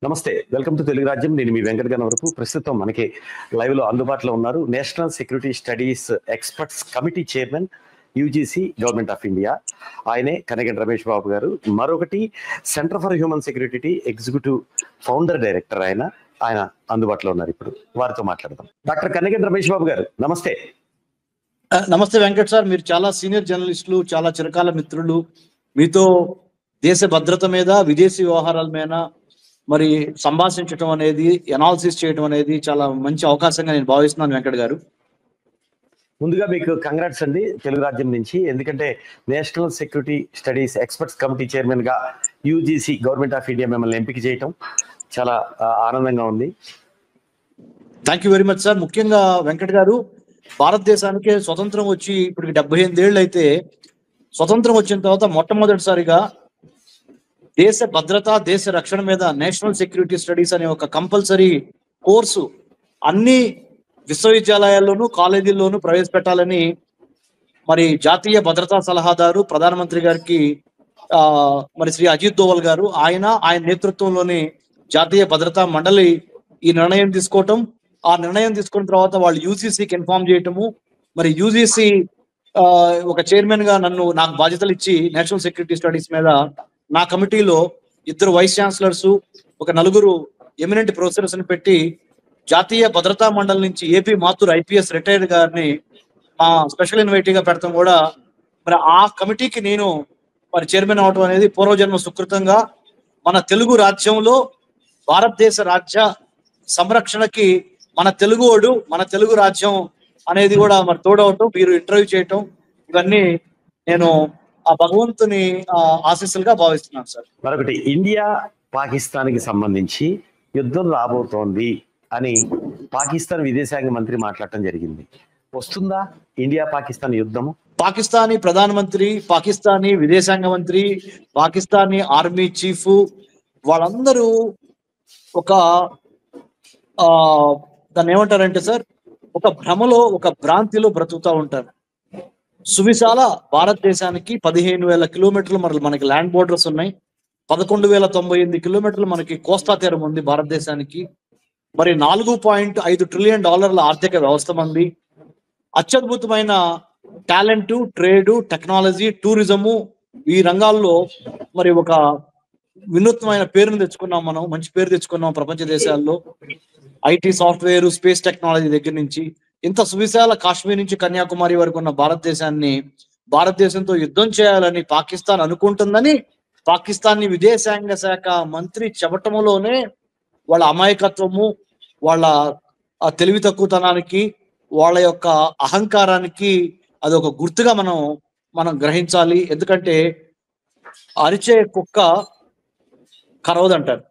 నమస్తే, welcome to Telugu రాజ్యం. నేను మీ వెంకట గణవరపు. ప్రస్తుతం మనకి లైవ్ లో అందుబాటులో ఉన్నారు national security studies experts committee chairman, UGC, government of India. ఆయనే కనగంటి రమేష్ బాబు గారు. మరొకటి centre for human security executive founder director ఆయన అందుబాటులో ఉన్నారు. ఇప్పుడు వారితో మాట్లాడదాం. డాక్టర్ కనగంటి రమేష్ బాబు గారు, నమస్తే. నమస్తే వెంకట్ సార్, మీరు చాలా సీనియర్ జర్నలిస్టులు, చాలా చిరకాల మిత్రులు. మీతో దేశ భద్రత మీద, విదేశీ వ్యవహారాల మీద మరి సంభాషించడం అనేది, ఎనాలిసిస్ చేయడం అనేది చాలా మంచి అవకాశంగా నేను భావిస్తున్నాను వెంకట్ గారు. ముందుగా మీకు కంగ్రాట్స్ అండి తెలుగు రాజ్యం నుంచి. ఎందుకంటే national security studies experts committee chairman గా యూజీసీ, గవర్నమెంట్ ఆఫ్ ఇండియా మిమ్మల్ని ఎంపిక చేయటం చాలా ఆనందంగా ఉంది. Thank you very much sir. ముఖ్యంగా వెంకట్ గారు, భారతదేశానికి స్వతంత్రం వచ్చి ఇప్పుడు 78 ఏళ్ళు అయితే, స్వతంత్రం వచ్చిన తర్వాత మొట్టమొదటిసారిగా దేశ భద్రత, దేశ రక్షణ మీద నేషనల్ సెక్యూరిటీ స్టడీస్ అనే ఒక కంపల్సరీ కోర్సు అన్ని విశ్వవిద్యాలయాల్లోనూ, కాలేజీల్లోనూ ప్రవేశపెట్టాలని మరి జాతీయ భద్రతా సలహాదారు ప్రధానమంత్రి గారికి మరి శ్రీ అజిత్ దోవల్ గారు, ఆయన నేతృత్వంలోని జాతీయ భద్రతా మండలి ఈ నిర్ణయం తీసుకోవటం, ఆ నిర్ణయం తీసుకున్న తర్వాత వాళ్ళు యూజీసీకి ఇన్ఫార్మ్ చేయటము, మరి యూజీసీ ఒక చైర్మన్ గా నాకు బాధ్యతలు ఇచ్చి నేషనల్ సెక్యూరిటీ స్టడీస్ మీద నా కమిటీలో 2 వైస్ ఛాన్సలర్స్, ఒక 4 ఎమినెంట్ ప్రొఫెసర్స్ ని పెట్టి జాతీయ భద్రతా మండలి నుంచి ఏపీ మాథూర్ ఐపీఎస్ రిటైర్డ్ గారిని స్పెషల్ ఇన్వైటీగా పెడతాం కూడా. మరి ఆ కమిటీకి నేను మరి చైర్మన్ అవటం అనేది పూర్వజన్మ సుకృతంగా మన తెలుగు రాజ్యంలో భారతదేశ రాజ్య సంరక్షణకి మన తెలుగువాడు, మన తెలుగు రాజ్యం అనేది కూడా మరి తోడవటం, మీరు ఇంటర్వ్యూ చేయటం, ఇవన్నీ నేను ఆ భగవంతుని ఆశీస్సులుగా భావిస్తున్నాను సార్. మరొకటి, ఇండియా పాకిస్తాన్ కి సంబంధించి యుద్ధం రాబోతోంది అని పాకిస్తాన్ విదేశాంగ మంత్రి మాట్లాడటం జరిగింది. వస్తుందా ఇండియా పాకిస్తాన్ యుద్ధము? పాకిస్తానీ ప్రధానమంత్రి, పాకిస్తానీ విదేశాంగ మంత్రి, పాకిస్తానీ ఆర్మీ చీఫ్ వాళ్ళందరూ ఒక దాన్ని ఏమంటారంటే సార్, ఒక భ్రమలో, ఒక భ్రాంతిలో బ్రతుకుతూ ఉంటారు. సువిశాల భారతదేశానికి 15,000 కిలోమీటర్లు మనకి ల్యాండ్ బోర్డర్స్ ఉన్నాయి. 11,098 కిలోమీటర్లు మనకి కోస్తా తీరం ఉంది భారతదేశానికి. మరి $4.5 ట్రిలియన్ ఆర్థిక వ్యవస్థ మంది. అత్యద్భుతమైన టాలెంట్, ట్రేడ్, టెక్నాలజీ, టూరిజము, ఈ రంగాల్లో మరి ఒక వినూత్నమైన పేరును తెచ్చుకున్నాం. మనం మంచి పేరు తెచ్చుకున్నాం ప్రపంచ దేశాల్లో. ఐటీ, సాఫ్ట్వేర్, స్పేస్ టెక్నాలజీ దగ్గర నుంచి ఇంత సువిశాల కాశ్మీర్ నుంచి కన్యాకుమారి వరకు ఉన్న భారతదేశంతో యుద్ధం చేయాలని పాకిస్తాన్ అనుకుంటుందని పాకిస్తానీ విదేశాంగ శాఖ మంత్రి చెప్పటంలోనే వాళ్ళ అమాయకత్వము, వాళ్ళ తెలివి తక్కువతనానికి, వాళ్ళ యొక్క అహంకారానికి అది ఒక గుర్తుగా మనం గ్రహించాలి. ఎందుకంటే అరిచే కుక్క కరవదంటారు.